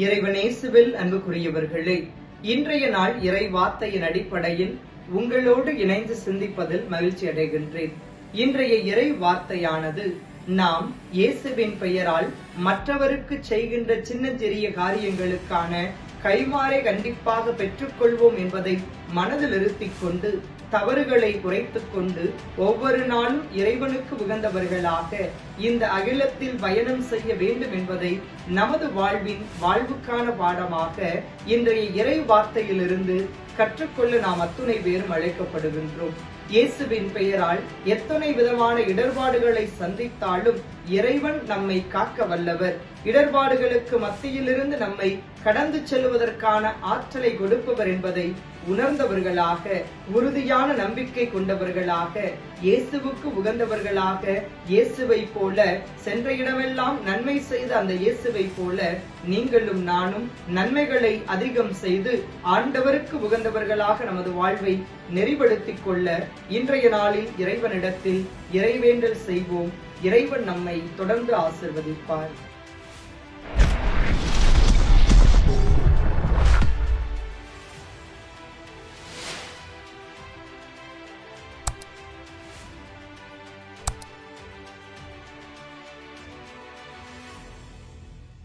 இறைவனேசுவில் அன்புக்குரியவர்களே, இன்றைய நாள் இறை வார்த்தையின் அடிப்படையில் உங்களோடு இணைந்து சிந்திப்பதில் மகிழ்ச்சி அடைகின்றேன். இன்றைய இறை வார்த்தையானது நாம் இயேசுவின் பெயரால் மற்றவருக்கு செய்கின்ற சின்னஞ்சிறிய காரியங்களுக்கான கைமாறை கண்டிப்பாக பெற்றுக்கொள்வோம் என்பதை மனதில் இருத்திக் கொண்டு தவறுகளை குறைத்துக் கொண்டு ஒவ்வொரு நாளும் இறைவனுக்கு உகந்தவர்களாக இந்த அகிலத்தில் பயணம் செய்ய வேண்டும் என்பதை நமது வாழ்வுக்கான பாடமாக இன்றைய இறை வார்த்தையிலிருந்து கற்றுக்கொள்ள நாம் அத்துணை பேரும் அழைக்கப்படுகின்றோம். இயேசுவின் பெயரால் எத்தனை விதமான இடர்பாடுகளை சந்தித்தாலும் இறைவன் நம்மை காக்க வல்லவர். இடர்பாடுகளுக்கு மத்தியிலிருந்து நம்மை கடந்து செல்வதற்கான ஆற்றலை கொடுப்பவர் என்பதை உணர்ந்தவர்களாக, உறுதியான நம்பிக்கை கொண்டவர்களாக, இயேசுவுக்கு உகந்தவர்களாக, இயேசுவை போல சென்ற இடமெல்லாம் நன்மை செய்த அந்த இயேசுவை போல நீங்களும் நானும் நன்மைகளை அதிகம் செய்து ஆண்டவருக்கு உகந்தவர்களாக நமது வாழ்வை நெறிப்படுத்திக் கொள்ள இன்றைய நாளில் இறைவனிடத்தில் இறைவேண்டல் செய்வோம். இறைவன் நம்மை தொடர்ந்து ஆசிர்வதிப்பார்.